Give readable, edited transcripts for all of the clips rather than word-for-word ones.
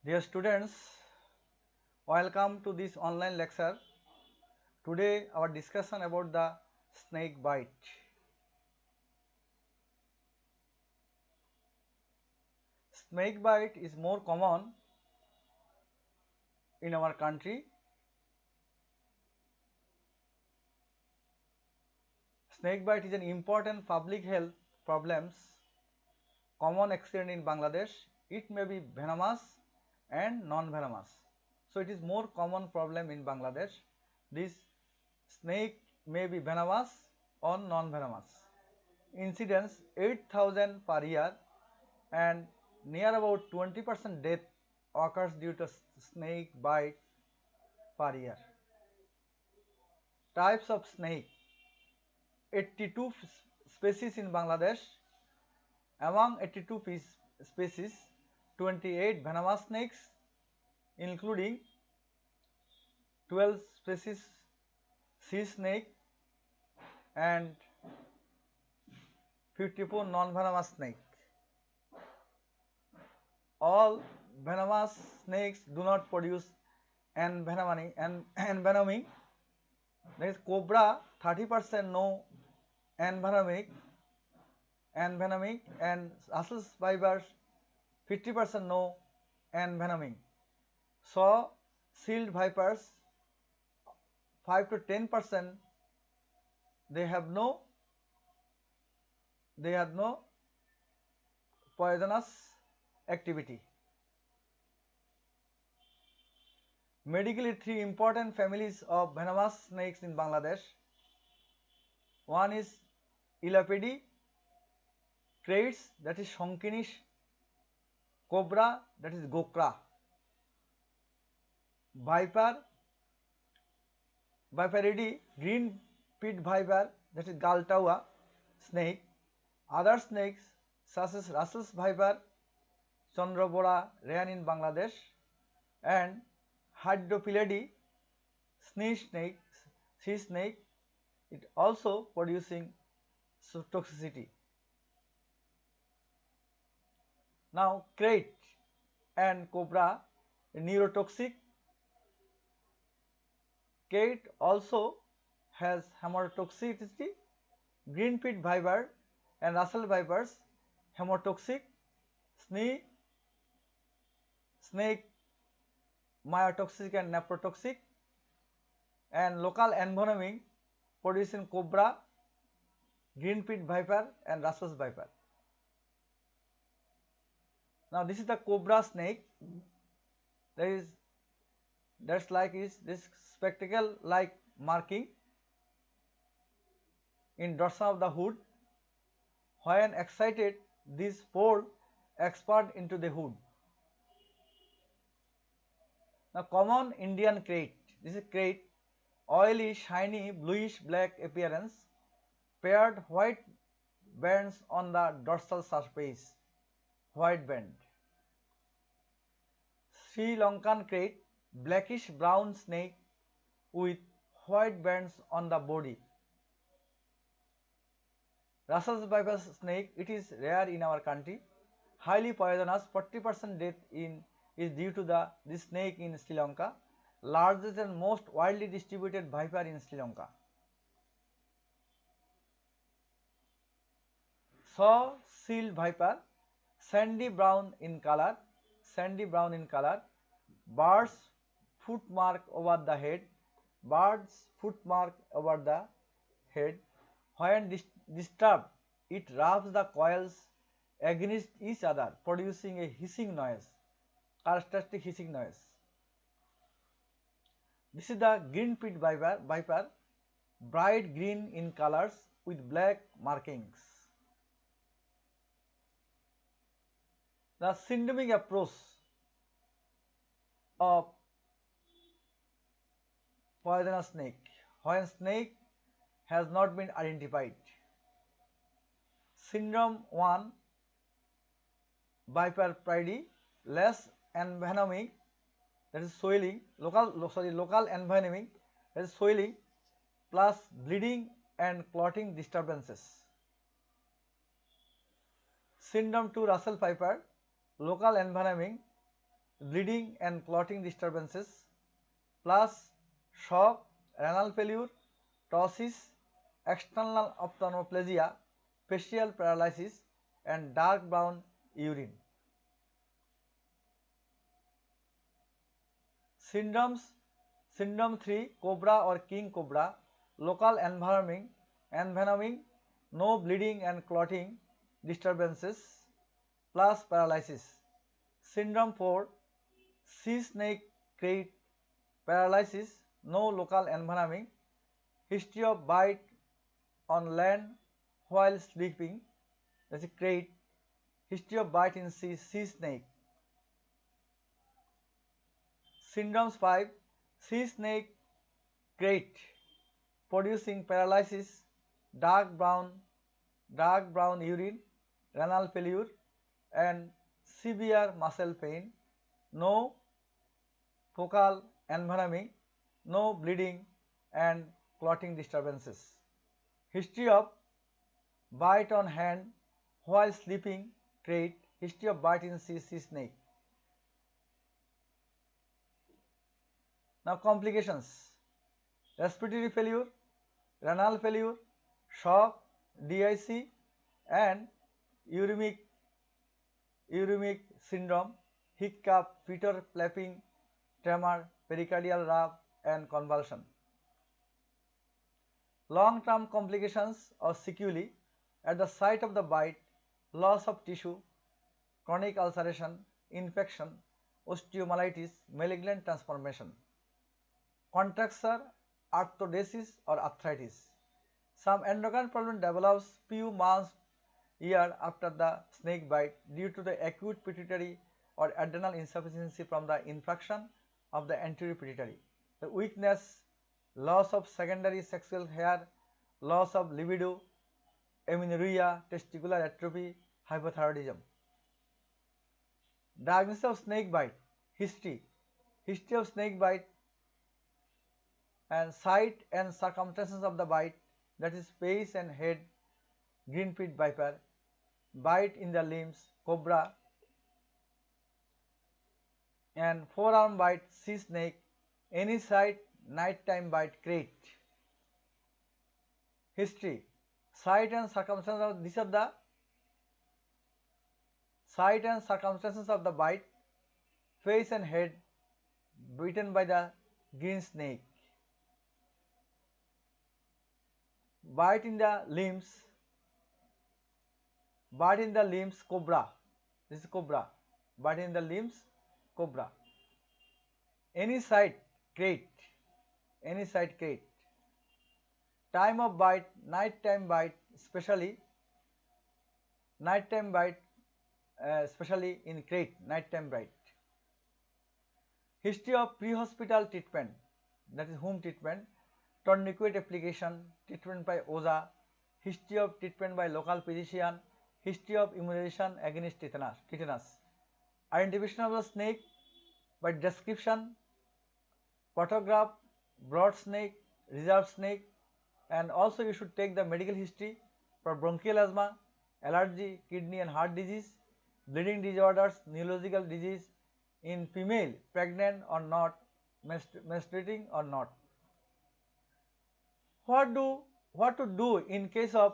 Dear students, welcome to this online lecture. Today our discussion about the snake bite. Snake bite is more common in our country. Snake bite is an important public health problems common experienced in Bangladesh. It may be venomous and non-venomous. So it is more common problem in Bangladesh. This snake may be venomous or non-venomous. Incidence 8,000 per year and near about 20% death occurs due to snake bite per year. Types of snake: 82 species in Bangladesh. Among 82 species, 28 venomous snakes, including 12 species sea snake and 54 non-venomous snake. All venomous snakes do not produce envenoming. There is cobra 30% no envenomic, and Russell's vipers 50% no envenoming. So sealed vipers 5 to 10% they have no poisonous activity. Medically, three important families of venomous snakes in Bangladesh. One is Elapidae, Crates, that is Shonkinish, Cobra, that is Gokra, Viperidae, green pit viper, that is Galtaua snake. Other snakes such as Russell's viper, Chandrabora, rare in Bangladesh, and Hydrophilidae, sea snake, it also producing toxicity. Now, crate and cobra neurotoxic. Crate also has hemotoxicity. Green pit viper and Russell vipers hemotoxic. Snake myotoxic and nephrotoxic, and local envenoming producing cobra, green pit viper and Russell's viper. Now this is the cobra snake. That's like this spectacle like marking in dorsum of the hood. When excited, this fold expand into the hood. Now common Indian crate. This is crate, oily, shiny, bluish black appearance, paired white bands on the dorsal surface, white band. Sri Lankan crate, blackish brown snake with white bands on the body. Russell's viper snake, it is rare in our country, highly poisonous. 40% death is due to this snake in Sri Lanka, largest and most widely distributed viper in Sri Lanka. Saw seal viper, sandy brown in color, bird's footmark over the head, When disturbed, it rubs the coils against each other, producing a hissing noise, characteristic hissing noise. This is the green pit viper, bright green in colors with black markings. The syndromic approach of poisonous snake, when snake has not been identified. Syndrome 1, Viperidae, less envenoming, that is swelling, local envenoming, that is swelling, plus bleeding and clotting disturbances. Syndrome 2, Russell viper, local envenoming, bleeding and clotting disturbances, plus shock, renal failure, ptosis, external ophthalmoplegia, facial paralysis, and dark brown urine. Syndromes. Syndrome 3, cobra or king cobra, local envenoming, no bleeding and clotting disturbances, plus paralysis. Syndrome 4, sea snake crate paralysis, no local envenoming, history of bite on land while sleeping, that's a crate, history of bite in sea snake. Syndromes 5, sea snake crate producing paralysis, dark brown urine, renal failure, and severe muscle pain, no focal envenoming, no bleeding and clotting disturbances. History of bite on hand while sleeping crate, history of bite in sea snake. Now complications: respiratory failure, renal failure, shock, DIC, and uremic syndrome, hiccup, fetor flapping, tremor, pericardial rub, and convulsion. Long-term complications or sequelae at the site of the bite, loss of tissue, chronic ulceration, infection, osteomyelitis, malignant transformation. Contracture, arthrodesis or arthritis. Some endocrine problem develops few months, year after the snake bite due to the acute pituitary or adrenal insufficiency from the infraction of the anterior pituitary. The weakness, loss of secondary sexual hair, loss of libido, amenorrhea, testicular atrophy, hypothyroidism. Diagnosis of snake bite, history of snake bite and site and circumstances of the bite, that is face and head, green pit viper, bite in the limbs, cobra, and forearm bite, sea snake, any site, nighttime bite, crate. History, site and circumstances of these are the site and circumstances of the bite, face and head, bitten by the green snake. Bite in the limbs, cobra. This is cobra. Bite in the limbs, cobra. Any site, crate. Time of bite, nighttime bite, especially in crate, nighttime bite. History of pre-hospital treatment, that is home treatment, tourniquet application, treatment by OZA, history of treatment by local physician, history of immunization against tetanus. Identification of the snake by description, photograph, broad snake, reserved snake, and also you should take the medical history for bronchial asthma, allergy, kidney and heart disease, bleeding disorders, neurological disease in female, pregnant or not, menstruating or not. What to do in case of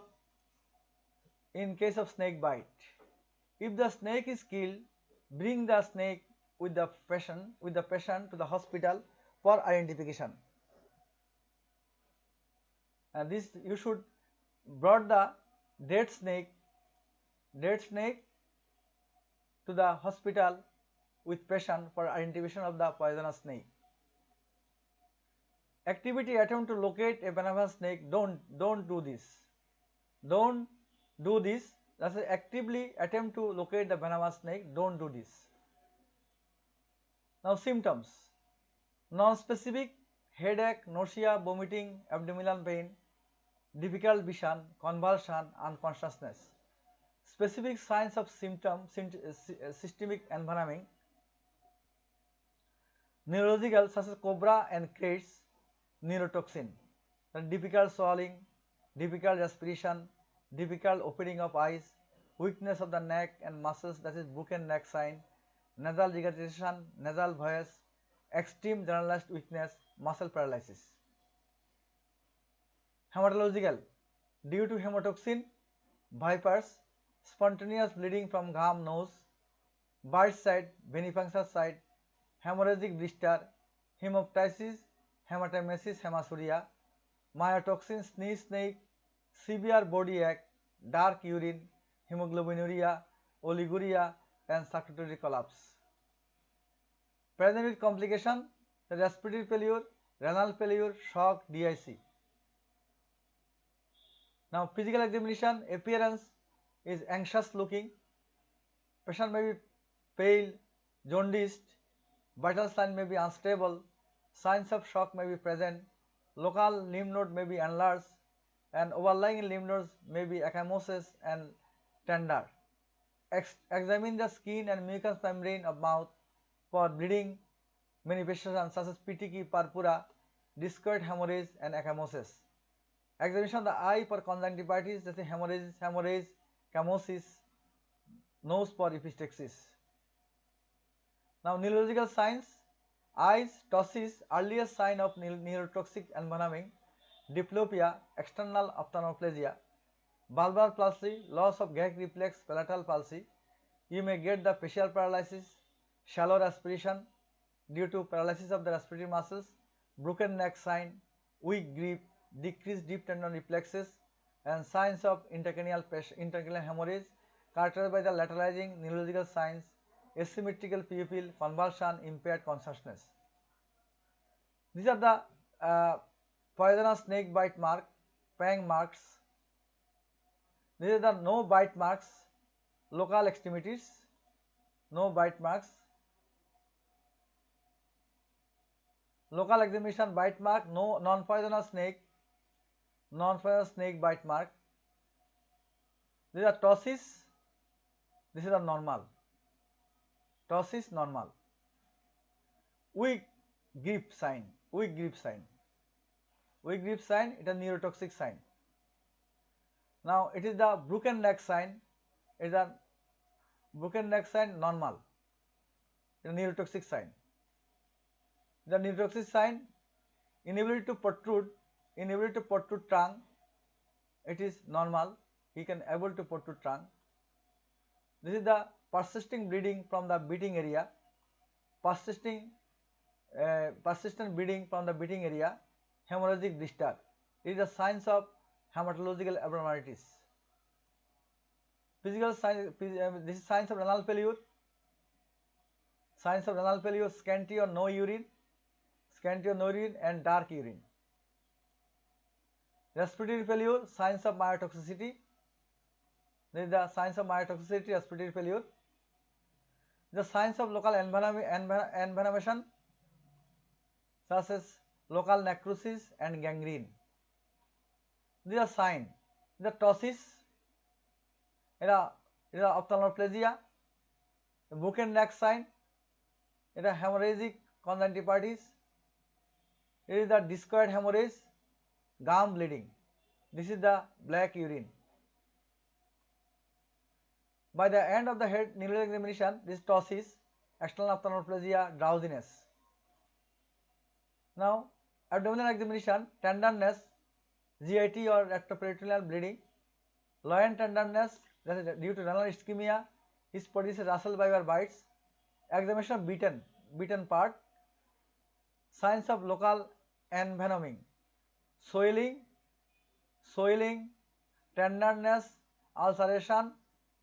snake bite? If the snake is killed, bring the snake with the patient to the hospital for identification. And this you should brought the dead snake to the hospital with patient for identification of the poisonous snake. Activity attempt to locate a venomous snake, don't do this. Don't do this. That's actively attempt to locate the venomous snake, don't do this. Now symptoms: non-specific headache, nausea, vomiting, abdominal pain, difficult vision, convulsion, unconsciousness. Specific signs of systemic envenoming: neurological such as cobra and crates, neurotoxin, difficult swallowing, difficult respiration, difficult opening of eyes, weakness of the neck and muscles, that is broken neck sign, nasal regurgitation, nasal voice, extreme generalized weakness, muscle paralysis. Hematological, due to hemotoxin, vipers, spontaneous bleeding from gum, nose, burst site, venipuncture site, hemorrhagic blister, hemoptysis, hematemesis, hematuria, mycotoxin, sneeze snake, severe body ache, dark urine, hemoglobinuria, oliguria, and circulatory collapse. Present with complication, the respiratory failure, renal failure, shock, DIC. Now, physical examination, appearance is anxious looking. Patient may be pale, jaundiced, vital sign may be unstable, signs of shock may be present, local lymph node may be enlarged, and overlying lymph nodes may be ecchymosis and tender. Examine the skin and mucous membrane of mouth for bleeding manifestations such as petechiae purpura, discoid hemorrhage, and ecchymosis. Examination of the eye for conjunctivitis, such as hemorrhage, chemosis, nose for epistaxis. Now, neurological signs: eyes, ptosis, earliest sign of neurotoxic envenoming, diplopia, external ophthalmoplegia, bulbar palsy, loss of gag reflex, palatal palsy. You may get the facial paralysis, shallow respiration due to paralysis of the respiratory muscles, broken neck sign, weak grip, decreased deep tendon reflexes, and signs of intracranial hemorrhage characterized by the lateralizing neurological signs, asymmetrical pupil, convulsion, impaired consciousness. These are the poisonous snake bite mark, pang marks. These are the no bite marks, local extremities, no bite marks. Local examination, bite mark, no non-poisonous snake, non-poisonous snake bite mark. These are ptosis, this is a normal, ptosis normal. Weak grip sign, weak grip sign, weak grip sign, it is a neurotoxic sign. Now it is the broken neck sign, it is a broken neck sign normal, it is a neurotoxic sign. The neurotoxic sign, inability to protrude tongue, it is normal, he can able to protrude tongue. This is the persisting bleeding from the beating area, persistent bleeding from the beating area, hemorrhagic blister. It is the signs of hematological abnormalities. Physical signs, this is signs of renal failure. Signs of renal failure: scanty or no urine, and dark urine. Respiratory failure, signs of myotoxicity. This is the signs of myotoxicity, respiratory failure. The signs of local envenomation, such as local necrosis and gangrene. These are signs. The ptosis, it is ophthalmoplegia, broken neck sign, it is hemorrhagic conjunctivitis, it is the discoid hemorrhage, gum bleeding. This is the black urine. By the end of the head neurological examination, this ptosis, external ophthalmoplegia, drowsiness. Now, abdominal examination, tenderness, GIT or rectoperitoneal bleeding, loin tenderness, that is due to renal ischemia, is produced Russell Viper bites, examination of beaten part, signs of local envenoming, swelling, tenderness, ulceration,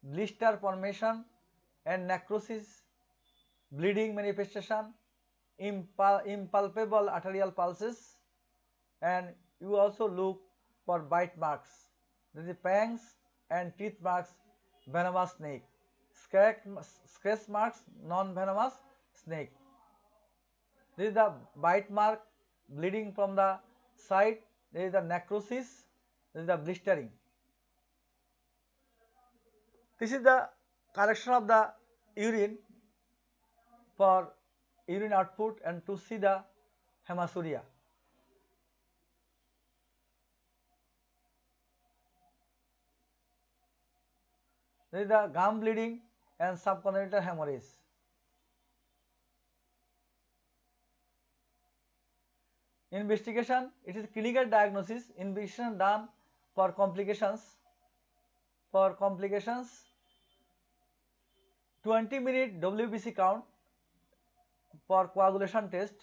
blister formation, and necrosis, bleeding manifestation, impalpable arterial pulses, and you also look for bite marks, that is pangs and teeth marks, venomous snake, scratch marks, non-venomous snake. This is the bite mark, bleeding from the side, there is the necrosis, this is the blistering. This is the collection of the urine for urine output and to see the hematuria. This is the gum bleeding and subcongenital hemorrhage. Investigation, it is clinical diagnosis, investigation done for complications. For complications, 20-minute WBC count for coagulation test.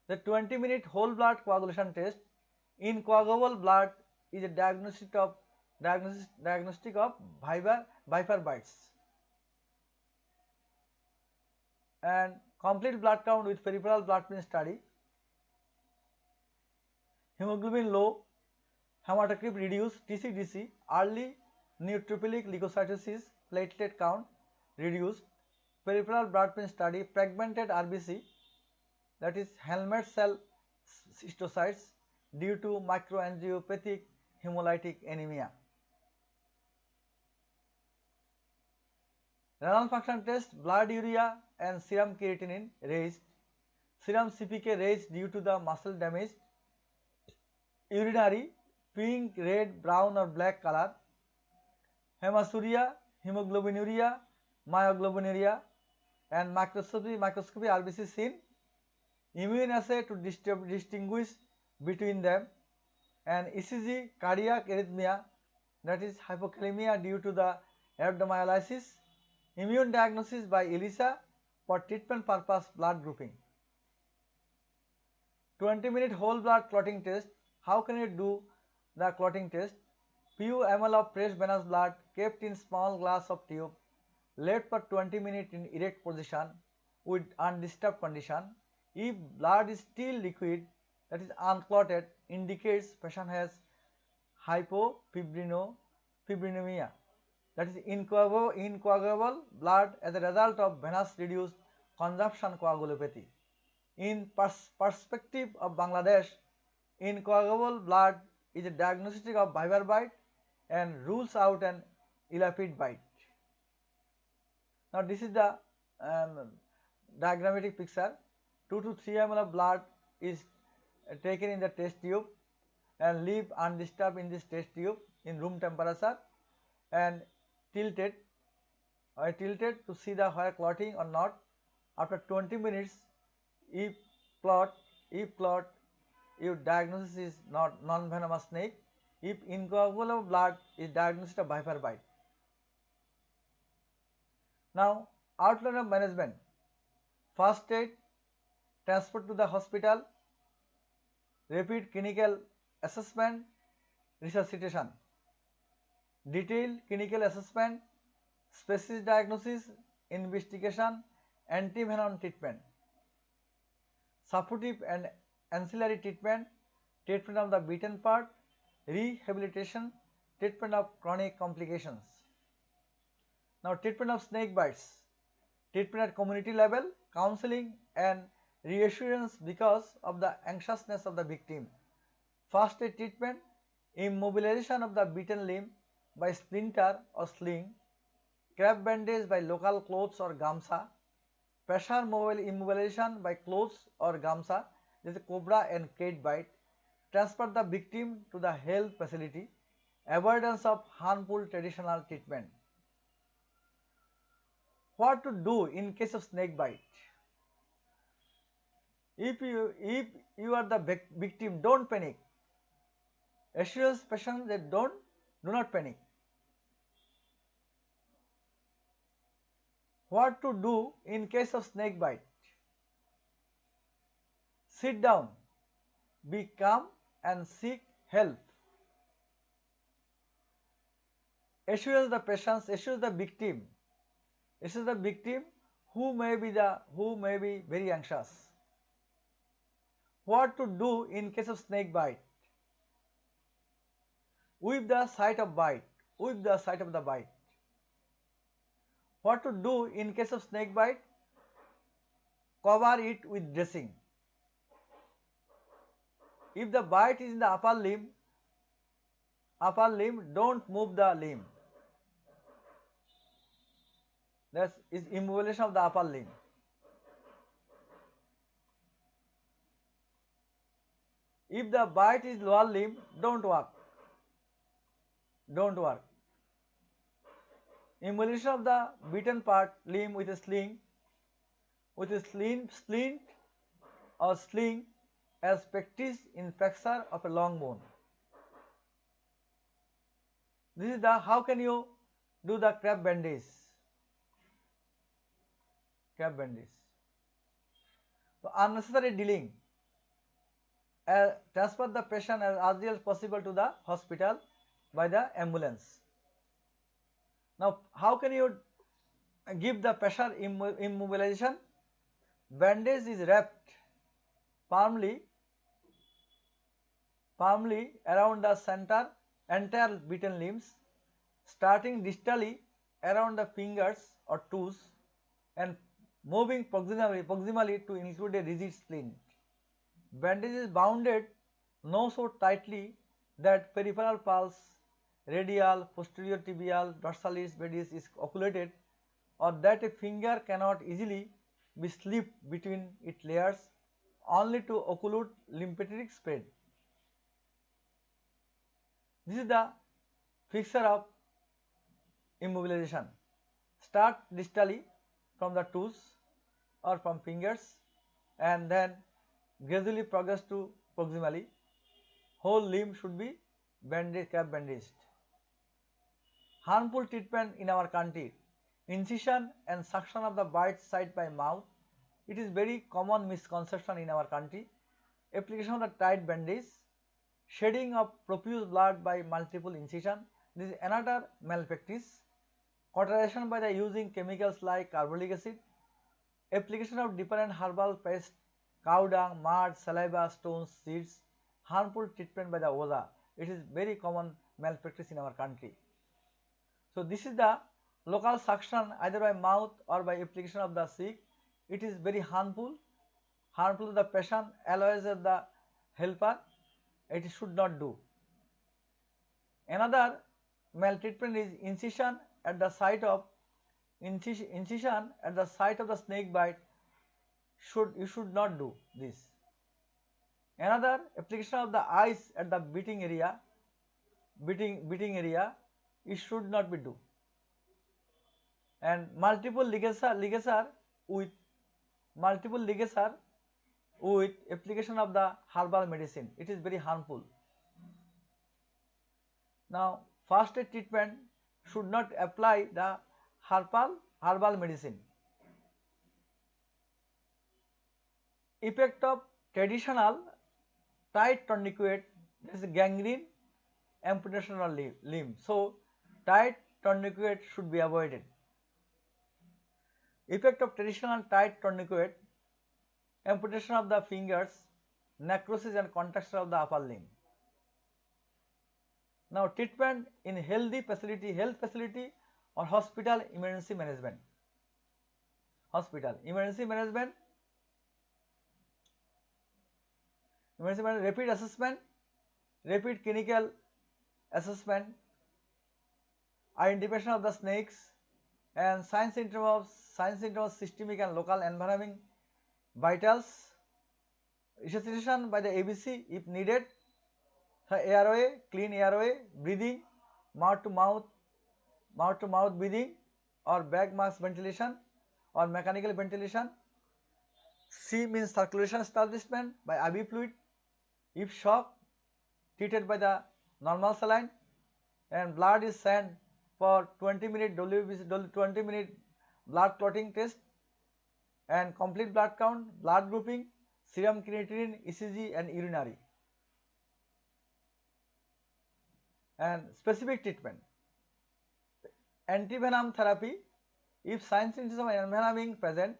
The 20-minute whole blood coagulation test in coagulable blood is a diagnostic of Viper bites. And complete blood count with peripheral blood print study. Hemoglobin low, hematocrit reduced, TCDC, early neutrophilic leukocytosis, platelet count reduced, peripheral blood print study, fragmented RBC, that is helmet cell cystocytes due to microangiopathic hemolytic anemia. Renal function test, blood urea and serum creatinine raised, serum CPK raised due to the muscle damage, urinary pink, red, brown or black color, hematuria, hemoglobinuria, myoglobinuria, and microscopy RBC seen, immune assay to distinguish between them, and ECG cardiac arrhythmia, that is hypokalemia due to the rhabdomyolysis, immune diagnosis by ELISA for treatment purpose blood grouping. 20-minute whole blood clotting test. How can you do the clotting test? Few ml of fresh venous blood kept in small glass of tube, left for 20 minutes in erect position with undisturbed condition. If blood is still liquid, that is unclotted, indicates patient has hypofibrinemia, that is incoagulable blood as a result of venous reduced consumption coagulopathy. In perspective of Bangladesh, incoagulable blood is a diagnostic of Viper bite and rules out an elapid bite. Now this is the diagrammatic picture. 2 to 3 ml of blood is taken in the test tube and leave undisturbed in this test tube in room temperature and tilted to see the where clotting or not. After 20 minutes, if clot, your diagnosis is not non-venomous snake. If incoagulable blood is diagnosed a Viper bite. Now outline of management. First aid, transport to the hospital, rapid clinical assessment, resuscitation, detailed clinical assessment, specific diagnosis, investigation, antivenom treatment, supportive and ancillary treatment, treatment of the beaten part, rehabilitation, treatment of chronic complications. Now treatment of snake bites, treatment at community level, counseling and reassurance because of the anxiousness of the victim. First aid treatment, immobilization of the beaten limb by splinter or sling, crab bandage by local clothes or gamsa, pressure immobilization by clothes or gamsa, this is cobra and cat bite, transfer the victim to the health facility, avoidance of harmful traditional treatment. What to do in case of snake bite? If you are the victim, don't panic. Assure patients that do not panic. What to do in case of snake bite? Sit down, be calm and seek help. Assure the patients, assure the victim who may be very anxious. What to do in case of snake bite? With the site of the bite. What to do in case of snake bite? Cover it with dressing. If the bite is in the upper limb, don't move the limb. That is immobilization of the upper limb. If the bite is lower limb, don't work. Immobilization of the beaten part limb with a sling, splint or sling as practice in fracture of a long bone. This is the how can you do the crab bandage. Crab bandage. So unnecessary dealing. Transfer the patient as early as possible to the hospital by the ambulance. Now, how can you give the pressure immobilization? Bandage is wrapped firmly around the center entire beaten limbs, starting distally around the fingers or toes and moving proximally to include a rigid splint. Bandage is bounded no so tightly that peripheral pulse, radial, posterior tibial, dorsalis pedis is occluded, or that a finger cannot easily be slipped between its layers only to occlude lymphatic spread. This is the fixture of immobilization. Start distally from the toes or from fingers and then gradually progress to proximally. Whole limb should be crab bandaged. Harmful treatment in our country. Incision and suction of the bite site by mouth. It is very common misconception in our country. Application of the tight bandage. Shedding of profuse blood by multiple incision. This is another malpractice. Cauterization by the using chemicals like carbolic acid. Application of different herbal paste, cow dung, mud, saliva, stones, seeds. Harmful treatment by the Oza. It is very common malpractice in our country. So this is the local suction either by mouth or by application of the stick. It is very harmful to the patient as well as the helper. It should not do. Another maltreatment is incision at the site of the snake bite. You should not do this. Another application of the ice at the beating area, it should not be do. And multiple ligature with application of the herbal medicine, it is very harmful. Now, first aid treatment should not apply the herbal medicine. Effect of traditional tight tourniquet, this is gangrene, amputation of limb. So, tight tourniquet should be avoided. Effect of traditional tight tourniquet, amputation of the fingers, necrosis and contracture of the upper limb. Now, treatment in health facility or hospital emergency management. Hospital emergency management, rapid assessment, rapid clinical assessment, identification of the snakes, and signs symptoms of systemic and local environment vitals, resuscitation by the ABC if needed, airway, clean airway, breathing, mouth to mouth breathing, or bag mask ventilation or mechanical ventilation. C means circulation establishment by IV fluid. If shock, treated by the normal saline, and blood is sent for 20-minute blood clotting test and complete blood count, blood grouping, serum creatinine, ECG and urinary. And specific treatment. Antivenom therapy, if signs and symptoms of envenoming present,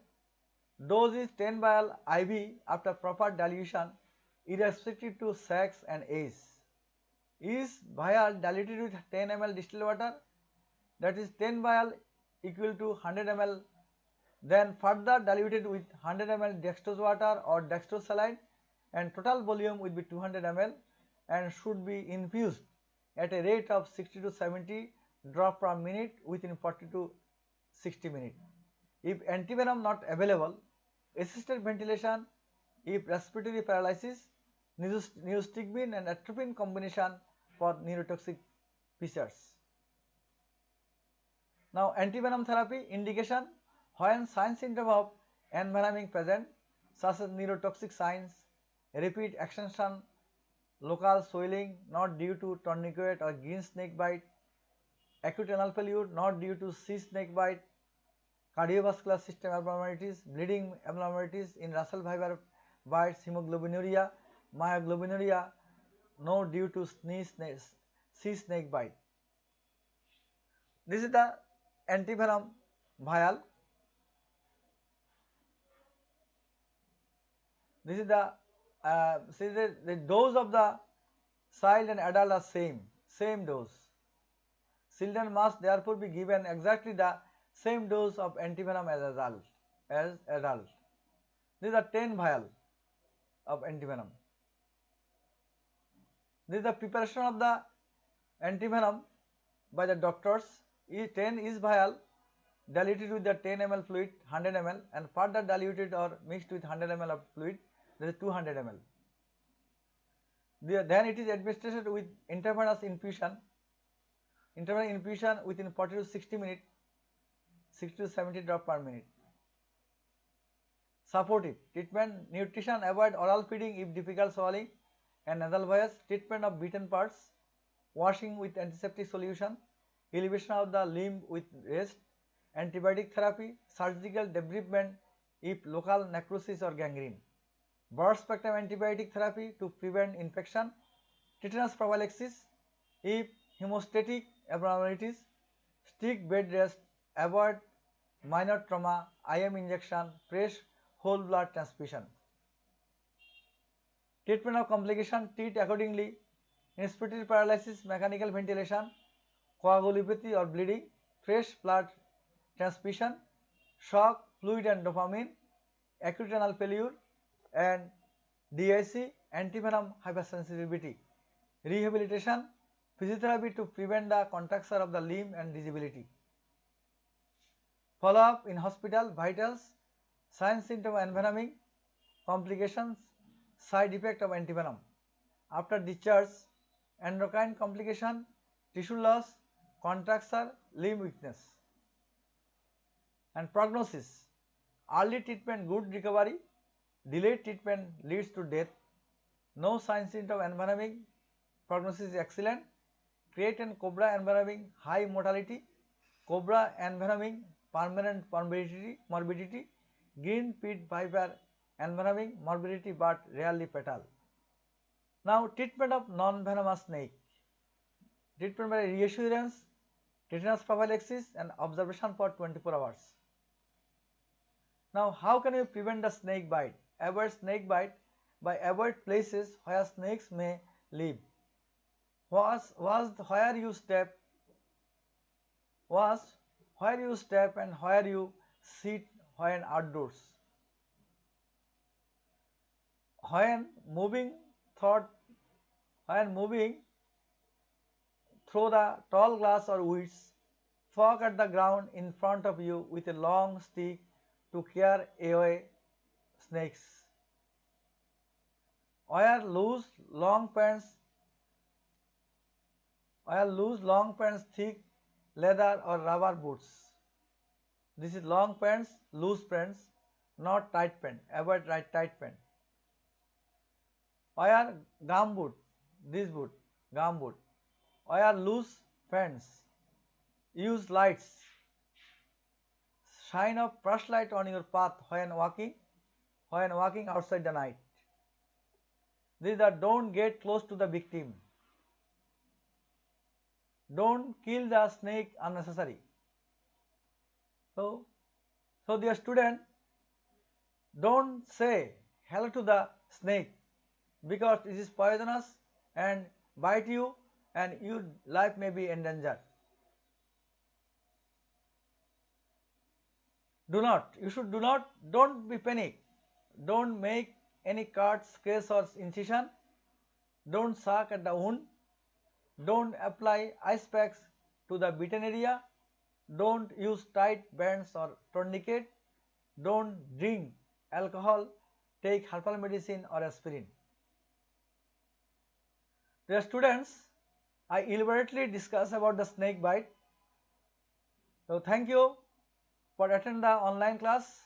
dose is 10 vial IV after proper dilution irrespective to sex and age. Is vial diluted with 10 ml distilled water, that is 10 vial equal to 100 ml, then further diluted with 100 ml dextrose water or dextrose saline, and total volume will be 200 ml and should be infused at a rate of 60 to 70 drop per minute within 40 to 60 minutes. If antivenom not available, assisted ventilation. If respiratory paralysis, neostigmine and atropine combination for neurotoxic features. Now, antivenom therapy indication when signs symptoms of envenoming present such as neurotoxic signs, repeat extension, local swelling not due to tourniquet or green snake bite, acute anal failure not due to sea snake bite, cardiovascular system abnormalities, bleeding abnormalities in Russell fiber bites, hemoglobinuria, myoglobinuria, no due to sea snake bite. This is the antivenom vial. This is the dose of the child and adult are same dose. Children must therefore be given exactly the same dose of antivenom as adult. These are 10 vial of antivenom. This is the preparation of the antivenom by the doctors. 10 is vial diluted with the 10 ml fluid 100 ml and further diluted or mixed with 100 ml of fluid, that is 200 ml. Then it is administered with intravenous infusion. Intravenous infusion within 40 to 60 minutes, 60 to 70 drops per minute. Supportive treatment: nutrition, avoid oral feeding if difficult swallowing and nasal voice, treatment of beaten parts, washing with antiseptic solution, elevation of the limb with rest, antibiotic therapy, surgical debridement if local necrosis or gangrene, broad spectrum antibiotic therapy to prevent infection, tetanus prophylaxis if hemostatic abnormalities, strict bed rest, avoid minor trauma, IM injection, fresh whole blood transfusion. Treatment of complication: treat accordingly, respiratory paralysis, mechanical ventilation, coagulopathy or bleeding, fresh blood transfusion, shock, fluid and dopamine, acute renal failure and DIC, antivenom hypersensitivity, rehabilitation, physiotherapy to prevent the contracture of the limb and disability. Follow up in hospital, vitals, signs, symptom envenoming, complications, side effect of antivenom. After discharge, endocrine complication, tissue loss, contracture, limb weakness. And prognosis: early treatment good recovery, delayed treatment leads to death, no signs symptom envenoming, prognosis is excellent. Crate and cobra envenoming, high mortality, cobra envenoming, permanent morbidity, green pit viper envenoming, morbidity but rarely fatal. Now treatment of non-venomous snake. Treatment by reassurance, tetanus prophylaxis and observation for 24 hours. Now how can you prevent the snake bite? Avoid snake bite by avoid places where snakes may live. Was where you step and where you sit when outdoors. When moving through the tall grass or weeds, fork at the ground in front of you with a long stick to scare away snakes. Wear loose long pants, thick leather or rubber boots. This is long pants, loose pants, not tight pant. Avoid tight pant. Wear gumboot, gumboot. Wear loose pants. Use lights. Shine a flashlight on your path when walking outside the night. These are: don't get close to the victim. Don't kill the snake unnecessary. So dear student, don't say hello to the snake because it is poisonous and bite you and your life may be endangered. Don't be panic. Don't make any cut, scratch or incision. Don't suck at the wound. Don't apply ice packs to the bitten area. Don't use tight bands or tourniquet. Don't drink alcohol. Take herbal medicine or aspirin. Dear students, I elaborately discuss about the snake bite. So thank you for attending the online class.